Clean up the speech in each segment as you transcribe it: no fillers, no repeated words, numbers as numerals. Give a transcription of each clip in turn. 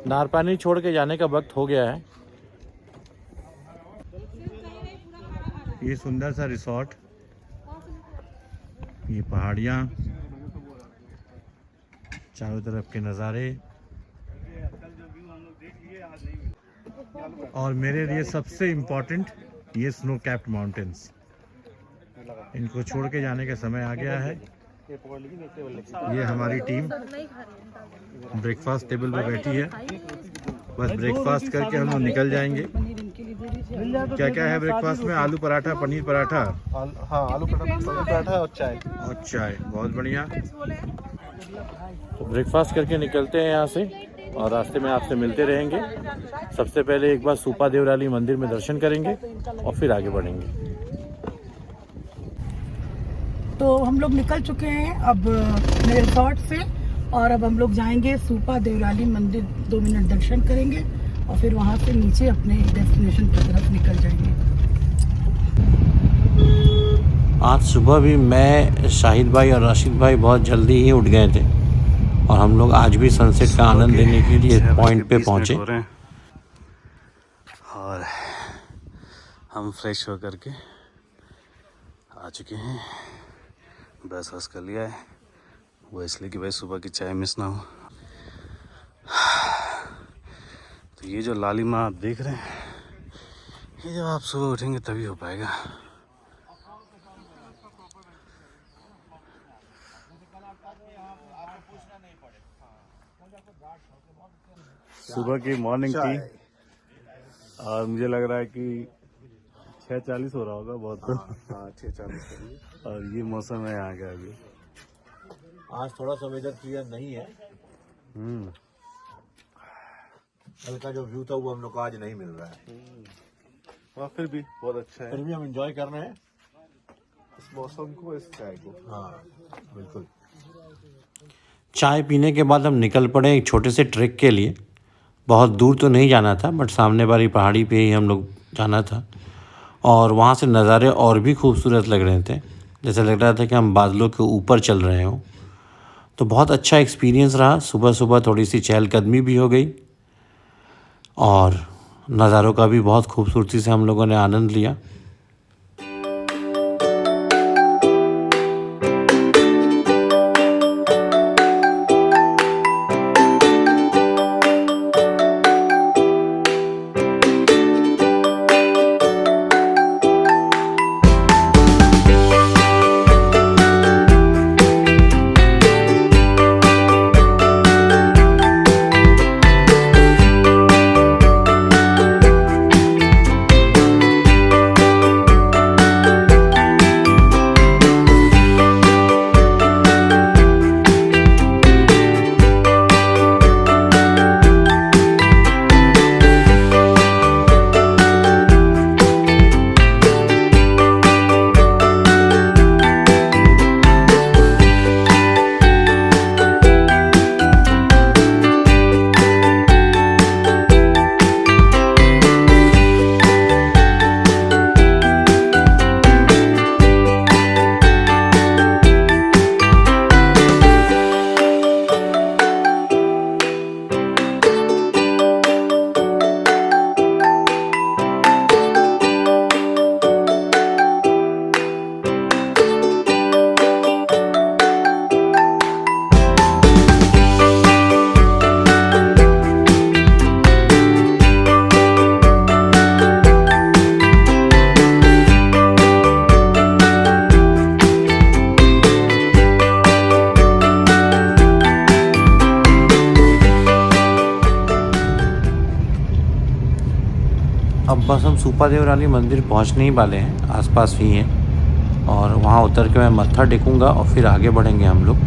नारपानी छोड़ के जाने का वक्त हो गया है। ये सुंदर सा रिसोर्ट, ये पहाड़ियाँ, चारों तरफ के नज़ारे, और मेरे लिए सबसे इम्पोर्टेंट ये स्नो कैप्ड माउंटेन्स। इनको छोड़ के जाने का समय आ गया है। ये हमारी टीम ब्रेकफास्ट टेबल पर बैठी है। बस ब्रेकफास्ट करके हम लोग निकल जाएंगे। क्या क्या है ब्रेकफास्ट में? आलू पराठा, पनीर पराठा, हाँ आलू पराठा और चाय। बहुत बढ़िया। तो ब्रेकफास्ट करके निकलते हैं यहाँ से और रास्ते में आपसे मिलते रहेंगे। सबसे पहले एक बार सूपा देवराली मंदिर में दर्शन करेंगे और फिर आगे बढ़ेंगे। तो हम लोग निकल चुके हैं अब मेरे रिसोर्ट से, और अब हम लोग जाएंगे सूपा देवराली मंदिर, 2 मिनट दर्शन करेंगे और फिर वहां से नीचे अपने डेस्टिनेशन की तरफ निकल जाएंगे। आज सुबह भी मैं, शाहिद भाई और राशिद भाई बहुत जल्दी ही उठ गए थे और हम लोग आज भी सनसेट का आनंद लेने के लिए पॉइंट पे पहुंचे। और हम फ्रेश होकर के आ चुके हैं। ब्रश वश कर लिया है, वो इसलिए कि भाई सुबह की चाय मिस ना हो। तो ये जो लालिमा आप देख रहे हैं, ये जब आप सुबह उठेंगे तभी हो पाएगा। सुबह की मॉर्निंग टी, और मुझे लग रहा है कि 6:40 हो रहा होगा बहुत। तो हाँ 6:40। और ये मौसम है यहाँ का अभी। आज थोड़ा सा वेदर क्लियर नहीं है। कल का जो व्यू था वो हम लोग को आज नहीं मिल रहा है। वहाँ फिर भी बहुत अच्छा है। फिर भी हम एंजॉय कर रहे हैं इस मौसम को, इस चाय को। हाँ बिल्कुल। चाय पीने के बाद हम निकल पड़े एक छोटे से ट्रैक के लिए। बहुत दूर तो नहीं जाना था, बट सामने वाली पहाड़ी पे ही हम लोग जाना था और वहाँ से नज़ारे और भी खूबसूरत लग रहे थे। जैसे लग रहा था कि हम बादलों के ऊपर चल रहे हों। तो बहुत अच्छा एक्सपीरियंस रहा। सुबह सुबह थोड़ी सी चहलकदमी भी हो गई और नज़ारों का भी बहुत खूबसूरती से हम लोगों ने आनंद लिया। अब बस हम सूपा देवराली मंदिर पहुंचने ही वाले हैं, आसपास ही हैं और वहां उतर के मैं मत्था टेकूंगा और फिर आगे बढ़ेंगे हम लोग।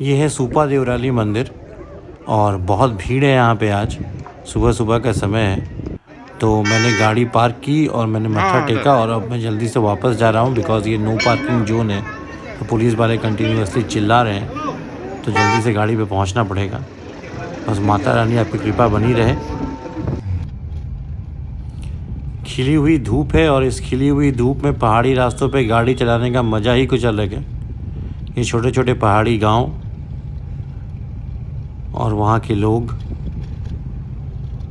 ये है सूपा देवराली मंदिर और बहुत भीड़ है यहाँ पे। आज सुबह सुबह का समय है तो मैंने गाड़ी पार्क की और मैंने मत्था टेका और अब मैं जल्दी से वापस जा रहा हूँ बिकॉज़ ये नो पार्किंग जोन है। तो पुलिस वाले कंटिन्यूअसली चिल्ला रहे हैं तो जल्दी से गाड़ी पे पहुंचना पड़ेगा। बस माता रानी आपकी कृपा बनी रहे। खिली हुई धूप है और इस खिली हुई धूप में पहाड़ी रास्तों पे गाड़ी चलाने का मज़ा ही कुछ अलग है। ये छोटे छोटे पहाड़ी गांव और वहाँ के लोग,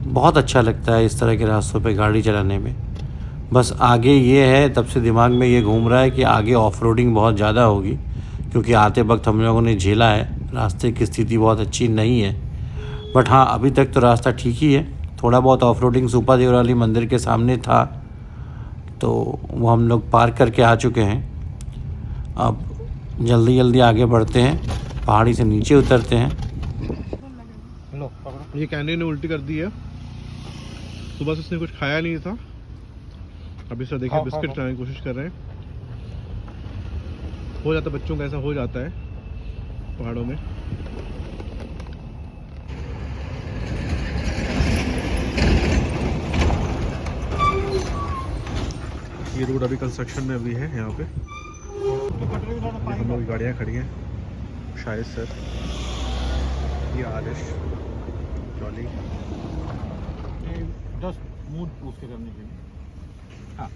बहुत अच्छा लगता है इस तरह के रास्तों पे गाड़ी चलाने में। बस आगे ये है, तब से दिमाग में ये घूम रहा है कि आगे ऑफ रोडिंग बहुत ज़्यादा होगी, क्योंकि आते वक्त हम लोगों ने झेला है, रास्ते की स्थिति बहुत अच्छी नहीं है। बट हाँ, अभी तक तो रास्ता ठीक ही है। थोड़ा बहुत ऑफ रोडिंग सुपा देवराली मंदिर के सामने था, तो वो हम लोग पार करके आ चुके हैं। अब जल्दी जल्दी आगे बढ़ते हैं, पहाड़ी से नीचे उतरते हैं। ये कैंडी ने उल्टी कर दी है। सुबह से उसने कुछ खाया नहीं था, अभी सर देखिए बिस्किट खाने की कोशिश कर रहे हैं। हो जाता है, बच्चों का ऐसा हो जाता है पहाड़ों में। ये रोड अभी कंस्ट्रक्शन में अभी है। यहाँ पे हम लोग गाड़ियाँ खड़ी हैं, शायद सर ये आरिश ट्रॉली उसके करने के लिए। हाँ,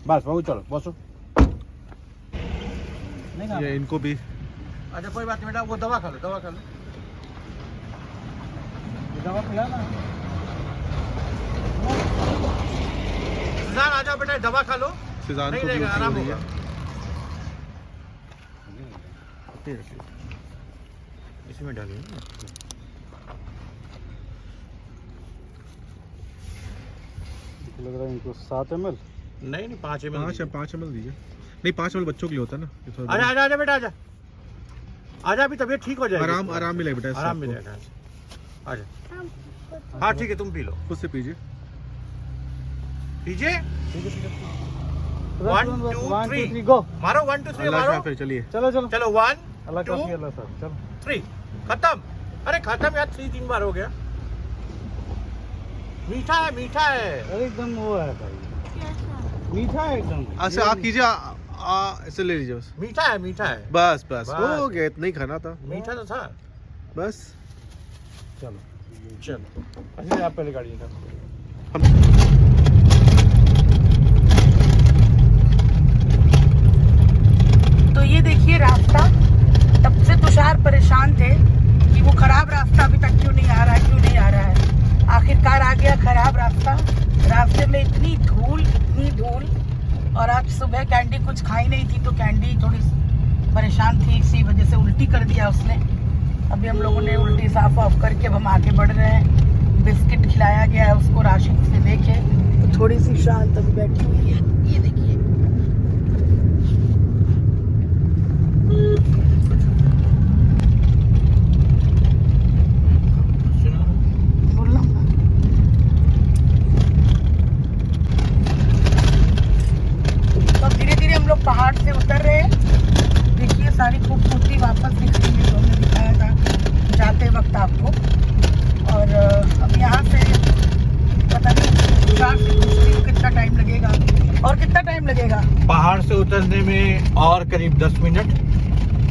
बस बहुत चलो बसो। ये इनको भी। अच्छा कोई बात नहीं बेटा, वो दवा खा लो, दवा खा लो, दवा पिला ना। सुजान आ जाओ बेटा, दवा खा लो, सिजान नहीं को भी रहेगा, उल्टी आराम हो रही होगा। इसी में डालिए ना। लग रहा है इनको 7 ml। नहीं 5 ml। 5 ml दीजिए। नहीं 5 ml बच्चों के लिए होता है ना। आजा आजा आजा बेटा, आजा आजा, अभी तबीयत ठीक हो जाएगी। आराम मिलेगा बेटा, इससे आराम आपको। मिलेगा। आजा, हाँ ठीक है, तुम पी लो, खुद से पीजिए। पीजिए। 1 2 3 गो। मारो, 1 2 3 अल्लाह मारो। हाफ़िज़, चलिए। चलो चलो। चलो 1 अल्लाह 2 काफी, अल्लाह सर, चलो। 3 खत्म। अरे खत्म यार, 3 बार हो गया। मीठा है, मीठा है। अरे एकदम वो है भाई, मीठा है एकदम। अच्छा आप कीजिए, ऐसे ले लीजिए बस। मीठा है, मीठा है। बस बस। हो गया, इतना ही खाना था मीठा तो था। बस। चलो अच्छा, आप पहले गाड़ी निकालो। तो ये देखिए रास्ता, तब से तुषार परेशान थे कि वो खराब रास्ता अभी तक क्यों नहीं आ रहा है, क्यों नहीं आ रहा है। आखिरकार आ गया खराब रास्ता। रास्ते में इतनी धूल, और आज सुबह कैंडी कुछ खाई नहीं थी, तो कैंडी थोड़ी परेशान थी, इसी वजह से उल्टी कर दिया उसने। अभी हम लोगों ने उल्टी साफ ऑफ करके अब हम आगे बढ़ रहे हैं। बिस्किट खिलाया गया है उसको राशिद से लेके, तो थोड़ी सी शांत अभी बैठी हुई है। ये देखिए पहाड़ से उतर रहे हैं। देखिए सारी खूबसूरती वापस दिख रही है, जो हमने दिखाया था जाते वक्त आपको। और अब यहाँ से पता नहीं कितना टाइम लगेगा, और कितना टाइम लगेगा पहाड़ से उतरने में, और करीब 10 मिनट,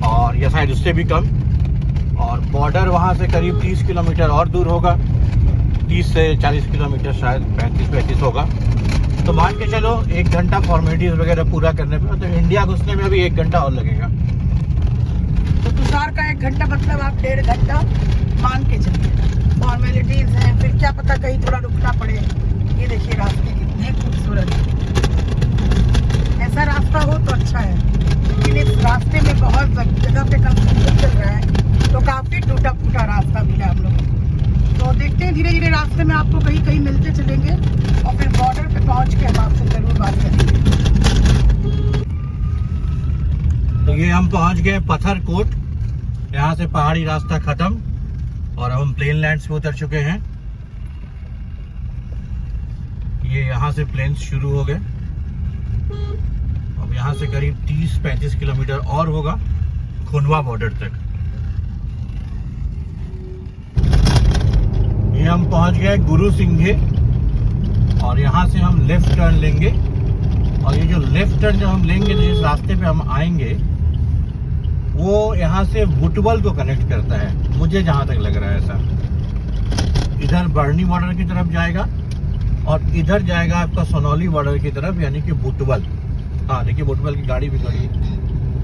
और या शायद उससे भी कम। और बॉर्डर वहाँ से करीब 30 किलोमीटर और दूर होगा, 30 से 40 किलोमीटर, शायद 35 होगा। तो मान के चलो 1 घंटा फॉर्मेलिटीज वगैरह पूरा करने पे, तो इंडिया घुसने में अभी 1 घंटा और लगेगा। तो तुषार का 1 घंटा मतलब आप 1.5 घंटा मान के चलिए। फॉर्मेलिटीज हैं, फिर क्या पता कहीं थोड़ा रुकना पड़े। ये देखिए रास्ते कितने खूबसूरत, ऐसा रास्ता हो तो अच्छा है, लेकिन इस रास्ते में बहुत जगह पे कंस्ट्रक्शन चल रहा है, तो काफी टूटा फूटा रास्ता मिला हम लोग। तो देखते हैं धीरे धीरे रास्ते में आपको कहीं कहीं मिलते चलेंगे, और फिर बॉर्डर पे पहुंच के हम आपसे जरूर बात करेंगे। तो ये हम पहुंच गए पत्थरकोट। यहाँ से पहाड़ी रास्ता खत्म, और अब हम प्लेन लैंड्स पे उतर चुके हैं। ये यहाँ से प्लेन्स शुरू हो गए। अब यहाँ से करीब 30-35 किलोमीटर और होगा खुनवा बॉर्डर तक। ये हम पहुंच गए गुरु सिंघे, और यहाँ से हम लेफ्ट टर्न लेंगे। और ये जो लेफ्ट टर्न जब हम लेंगे, तो जिस रास्ते पे हम आएंगे वो यहाँ से बुटवल को कनेक्ट करता है, मुझे जहाँ तक लग रहा है ऐसा। इधर बर्नी बॉर्डर की तरफ जाएगा, और इधर जाएगा आपका सोनौली बॉर्डर की तरफ, यानी कि बुटवल। हाँ देखिए बुटवल की गाड़ी भी खड़ी है।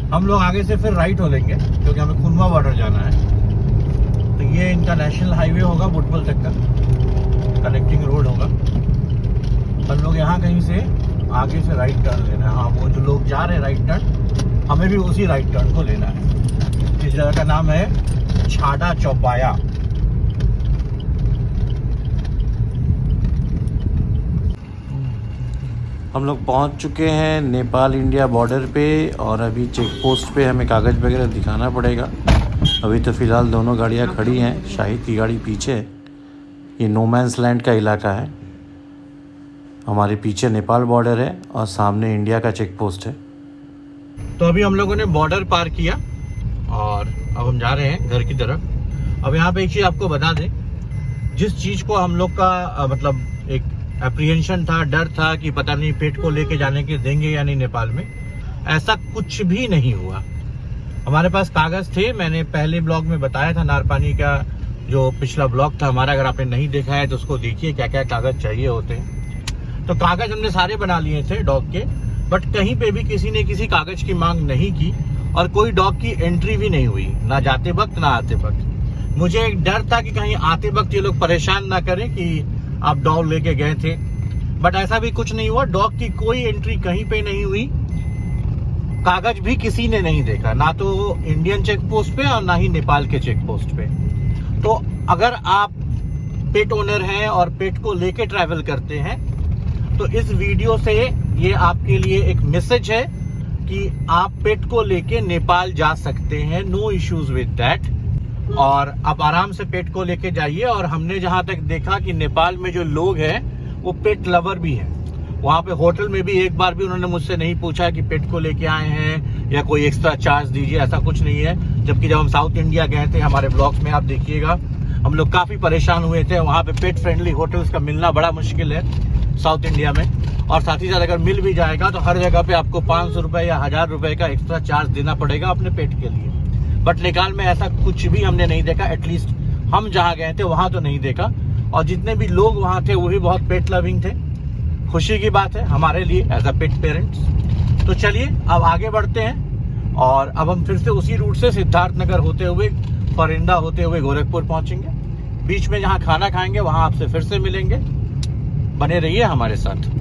हम लोग आगे से फिर राइट हो लेंगे क्योंकि हमें खुनवा बॉर्डर जाना है। तो ये इनका नेशनल हाईवे होगा बुटवल तक का, कनेक्टिंग रोड होगा। हम लोग यहाँ कहीं से आगे से राइट टर्न लेना है। हाँ वो जो लोग जा रहे हैं राइट टर्न, हमें भी उसी राइट टर्न को लेना है। इस जगह का नाम है छाड़ा चौपाया। हम लोग पहुंच चुके हैं नेपाल इंडिया बॉर्डर पे और अभी चेक पोस्ट पे हमें कागज़ वगैरह दिखाना पड़ेगा। अभी तो फ़िलहाल दोनों गाड़ियां खड़ी हैं, शाहिद की गाड़ी पीछे है। ये नो मैंस लैंड का इलाका है। हमारे पीछे नेपाल बॉर्डर है और सामने इंडिया का चेक पोस्ट है। तो अभी हम लोगों ने बॉर्डर पार किया और अब हम जा रहे हैं घर की तरफ। अब यहाँ पे एक चीज़ आपको बता दें, जिस चीज़ को हम लोग का मतलब एक एप्रीहेंशन था, डर था कि पता नहीं पेट को लेके जाने के देंगे या नहीं नेपाल में, ऐसा कुछ भी नहीं हुआ। हमारे पास कागज़ थे, मैंने पहले ब्लॉग में बताया था, नारपानी का जो पिछला ब्लॉग था हमारा, अगर आपने नहीं देखा है तो उसको देखिए क्या क्या कागज़ चाहिए होते हैं। तो कागज़ हमने सारे बना लिए थे डॉग के, बट कहीं पे भी किसी ने किसी कागज़ की मांग नहीं की और कोई डॉग की एंट्री भी नहीं हुई, ना जाते वक्त ना आते वक्त। मुझे एक डर था कि कहीं आते वक्त ये लोग परेशान ना करें कि आप डॉग लेके गए थे, बट ऐसा भी कुछ नहीं हुआ। डॉग की कोई एंट्री कहीं पे नहीं हुई, कागज भी किसी ने नहीं देखा, ना तो इंडियन चेक पोस्ट पे और ना ही नेपाल के चेक पोस्ट पे। तो अगर आप पेट ओनर हैं और पेट को लेके ट्रैवल करते हैं तो इस वीडियो से ये आपके लिए एक मैसेज है कि आप पेट को लेके नेपाल जा सकते हैं, नो इश्यूज विद दैट। और आप आराम से पेट को लेके जाइए। और हमने जहां तक देखा कि नेपाल में जो लोग हैं वो पेट लवर भी हैं। वहां पे होटल में भी एक बार भी उन्होंने मुझसे नहीं पूछा कि पेट को लेके आए हैं या कोई एक्स्ट्रा चार्ज दीजिए, ऐसा कुछ नहीं है। जबकि जब हम साउथ इंडिया गए थे, हमारे ब्लॉग्स में आप देखिएगा, हम लोग काफ़ी परेशान हुए थे। वहाँ पे पेट फ्रेंडली होटल्स का मिलना बड़ा मुश्किल है साउथ इंडिया में। और साथ ही साथ अगर मिल भी जाएगा तो हर जगह पे आपको 500 रुपये या 1000 रुपये का एक्स्ट्रा चार्ज देना पड़ेगा अपने पेट के लिए। बट नेपाल में ऐसा कुछ भी हमने नहीं देखा, एटलीस्ट हम जहाँ गए थे वहाँ तो नहीं देखा। और जितने भी लोग वहाँ थे वो भी बहुत पेट लविंग थे। खुशी की बात है हमारे लिए एज अ पेट पेरेंट्स। तो चलिए अब आगे बढ़ते हैं और अब हम फिर से उसी रूट से सिद्धार्थनगर होते हुए, फरिंदा होते हुए गोरखपुर पहुँचेंगे। बीच में जहाँ खाना खाएंगे वहाँ आपसे फिर से मिलेंगे। बने रहिए हमारे साथ।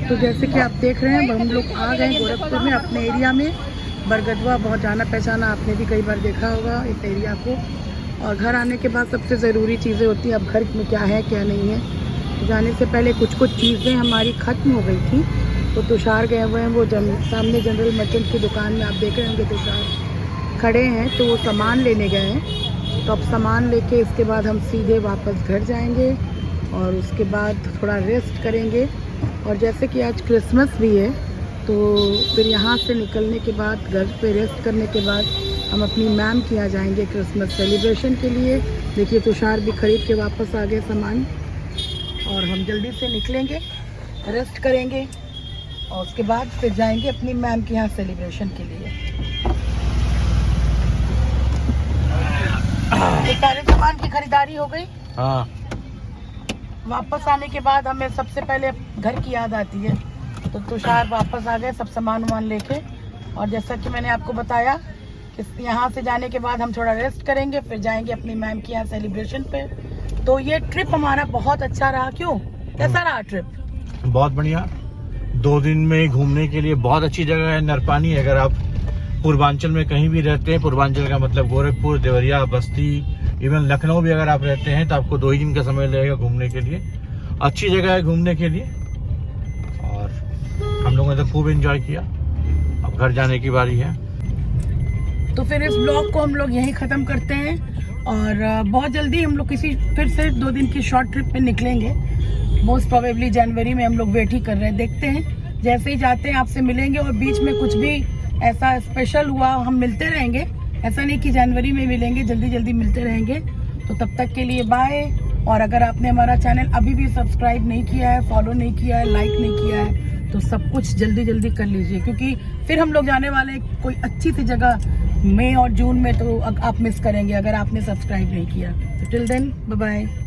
तो जैसे कि आप देख रहे हैं हम लोग आ गए गोरखपुर में, अपने एरिया में। बरगदवा बहुत जाना पहचाना, आपने भी कई बार देखा होगा इस एरिया को। और घर आने के बाद सबसे ज़रूरी चीज़ें होती हैं, अब घर में क्या है क्या नहीं है। तो जाने से पहले कुछ चीज़ें हमारी ख़त्म हो गई थी, तो तुषार गए हुए हैं। वो सामने जनरल मर्चेंट की दुकान में आप देख रहे होंगे तुषार खड़े हैं, तो वो सामान लेने गए हैं। तो अब सामान लेके इसके बाद हम सीधे वापस घर जाएंगे और उसके बाद थोड़ा रेस्ट करेंगे। और जैसे कि आज क्रिसमस भी है, तो फिर यहाँ से निकलने के बाद घर पे रेस्ट करने के बाद हम अपनी मैम के यहाँ जाएंगे क्रिसमस सेलिब्रेशन के लिए। देखिए तुषार भी खरीद के वापस आ गए सामान और हम जल्दी से निकलेंगे, रेस्ट करेंगे और उसके बाद फिर जाएंगे अपनी मैम के यहाँ सेलिब्रेशन के लिए। तो सारे सामान की खरीदारी हो गई। हाँ, वापस आने के बाद हमें सबसे पहले घर की याद आती है, तो तुषार वापस आ गए सब सामान वामान लेके। और जैसा कि मैंने आपको बताया कि यहाँ से जाने के बाद हम थोड़ा रेस्ट करेंगे, फिर जाएंगे अपनी मैम के यहाँ सेलिब्रेशन पे। तो ये ट्रिप हमारा बहुत अच्छा रहा। क्यों, कैसा रहा ट्रिप? बहुत बढ़िया। 2 दिन में घूमने के लिए बहुत अच्छी जगह है नरपानी। अगर आप पूर्वांचल में कहीं भी रहते हैं, पूर्वांचल का मतलब गोरखपुर, देवरिया, बस्ती, इवन लखनऊ भी अगर आप रहते हैं, तो आपको 2 ही दिन का समय लगेगा घूमने के लिए। अच्छी जगह है घूमने के लिए और हम लोगों ने तो खूब एंजॉय किया। अब घर जाने की बारी है। तो फिर इस ब्लॉग को हम लोग यहीं ख़त्म करते हैं और बहुत जल्दी हम लोग किसी फिर से 2 दिन की शॉर्ट ट्रिप पे निकलेंगे। मोस्ट प्रोबेबली जनवरी में हम लोग वेट ही कर रहे हैं, देखते हैं। जैसे ही जाते हैं आपसे मिलेंगे और बीच में कुछ भी ऐसा स्पेशल हुआ हम मिलते रहेंगे। ऐसा नहीं कि जनवरी में मिलेंगे, जल्दी जल्दी मिलते रहेंगे। तो तब तक के लिए बाय। और अगर आपने हमारा चैनल अभी भी सब्सक्राइब नहीं किया है, फॉलो नहीं किया है, लाइक नहीं किया है, तो सब कुछ जल्दी जल्दी कर लीजिए, क्योंकि फिर हम लोग जाने वाले हैं कोई अच्छी सी जगह मई और जून में तो आप मिस करेंगे अगर आपने सब्सक्राइब नहीं किया। तो टिल देन बाय बाय।